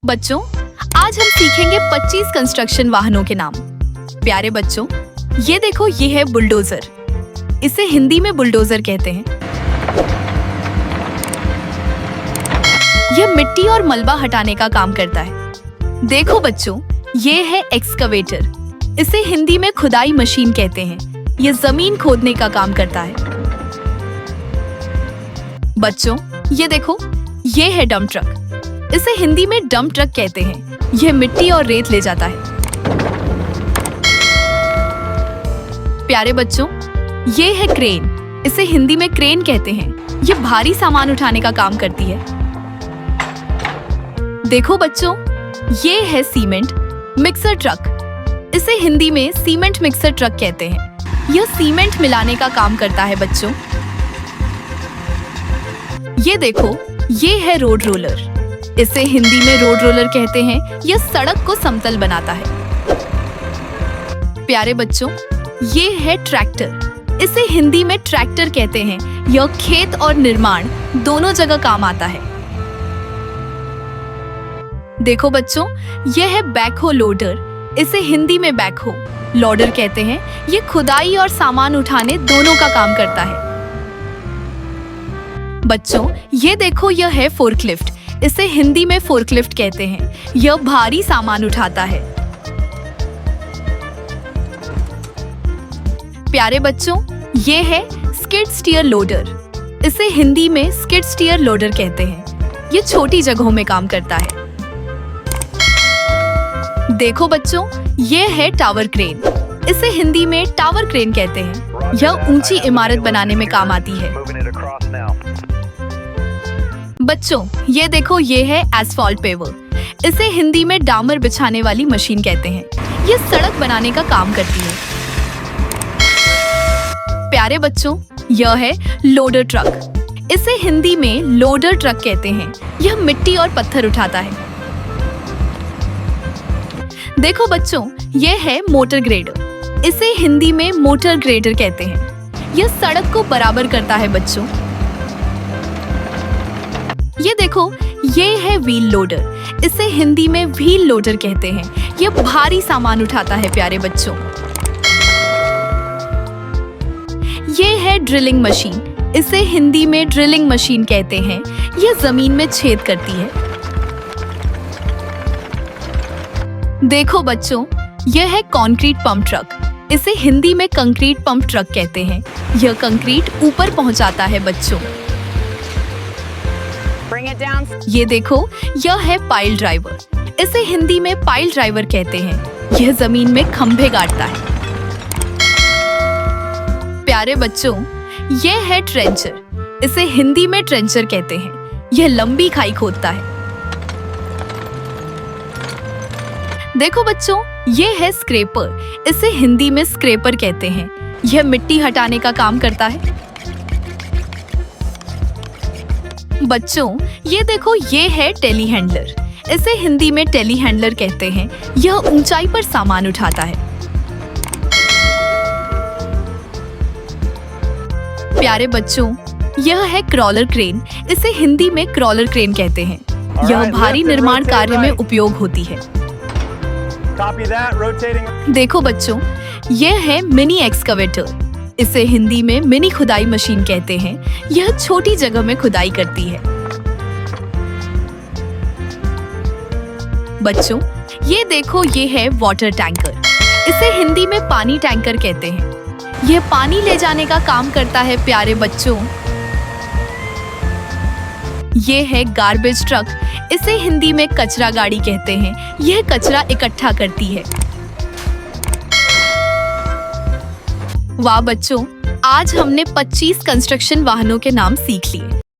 बच्चों, आज हम सीखेंगे 25 कंस्ट्रक्शन वाहनों के नाम। प्यारे बच्चों, ये देखो, ये है बुलडोजर। इसे हिंदी में बुलडोजर कहते हैं। यह मिट्टी और मलबा हटाने का काम करता है। देखो बच्चों, ये है एक्सकवेटर। इसे हिंदी में खुदाई मशीन कहते हैं। यह जमीन खोदने का काम करता है। बच्चों, ये देखो, ये है डंप ट्रक। इसे हिंदी में डंप ट्रक कहते हैं। यह मिट्टी और रेत ले जाता है। प्यारे बच्चों, ये है क्रेन। इसे हिंदी में क्रेन कहते हैं। यह भारी सामान उठाने का काम करती है। देखो बच्चों, ये है सीमेंट मिक्सर ट्रक। इसे हिंदी में सीमेंट मिक्सर ट्रक कहते हैं। यह सीमेंट मिलाने का काम करता है। बच्चों, ये देखो, ये है रोड रोलर। इसे हिंदी में रोड रोलर कहते हैं। यह सड़क को समतल बनाता है। प्यारे बच्चों, ये है ट्रैक्टर। इसे हिंदी में ट्रैक्टर कहते हैं। यह खेत और निर्माण दोनों जगह काम आता है। देखो बच्चों, यह है बैकहो लोडर। इसे हिंदी में बैकहो लोडर कहते हैं। यह खुदाई और सामान उठाने दोनों का काम करता है। बच्चों, ये देखो, यह है फोर्कलिफ्ट। इसे हिंदी में फोर्कलिफ्ट कहते हैं। यह भारी सामान उठाता है। प्यारे बच्चों, ये है स्किड स्टीयर लोडर। इसे हिंदी में स्किड स्टीयर लोडर कहते हैं। यह छोटी जगहों में काम करता है। देखो बच्चों, ये है टावर क्रेन। इसे हिंदी में टावर क्रेन कहते हैं। यह ऊंची इमारत बनाने में काम आती है। बच्चों, ये देखो, ये है एस्फॉल्ट पेवर। इसे हिंदी में डामर बिछाने वाली मशीन कहते हैं। यह सड़क बनाने का काम करती है। प्यारे बच्चों, यह है लोडर ट्रक। इसे हिंदी में लोडर ट्रक कहते हैं। यह मिट्टी और पत्थर उठाता है। देखो बच्चों, यह है मोटर ग्रेडर। इसे हिंदी में मोटर ग्रेडर कहते हैं। यह सड़क को बराबर करता है। बच्चों, ये देखो, ये है व्हील लोडर। इसे हिंदी में व्हील लोडर कहते हैं। यह भारी सामान उठाता है। प्यारे बच्चों, ये है ड्रिलिंग मशीन। इसे हिंदी में ड्रिलिंग मशीन कहते हैं। यह जमीन में छेद करती है। देखो बच्चों, यह है कंक्रीट पंप ट्रक। इसे हिंदी में कंक्रीट पंप ट्रक कहते हैं। यह कंक्रीट ऊपर पहुंचाता है। बच्चों, ये देखो, यह है पाइल ड्राइवर। इसे हिंदी में पाइल ड्राइवर कहते हैं। यह जमीन में खंभे गाड़ता है। प्यारे बच्चों, यह है ट्रेंचर। इसे हिंदी में ट्रेंचर कहते हैं। यह लंबी खाई खोदता है। देखो बच्चों, यह है स्क्रेपर। इसे हिंदी में स्क्रेपर कहते हैं। यह मिट्टी हटाने का काम करता है। बच्चों, ये देखो, ये है टेली हैंडलर। इसे हिंदी में टेली हैंडलर कहते हैं। यह ऊंचाई पर सामान उठाता है। प्यारे बच्चों, यह है क्रॉलर क्रेन। इसे हिंदी में क्रॉलर क्रेन कहते हैं। यह भारी निर्माण कार्य में उपयोग होती है। देखो बच्चों, यह है मिनी एक्सकवेटर। इसे हिंदी में मिनी खुदाई मशीन कहते हैं। यह छोटी जगह में खुदाई करती है। बच्चों, ये देखो, ये है वाटर टैंकर। इसे हिंदी में पानी टैंकर कहते हैं। यह पानी ले जाने का काम करता है। प्यारे बच्चों, ये है गार्बेज ट्रक। इसे हिंदी में कचरा गाड़ी कहते हैं। यह कचरा इकट्ठा करती है। वाह बच्चों, आज हमने 25 कंस्ट्रक्शन वाहनों के नाम सीख लिए।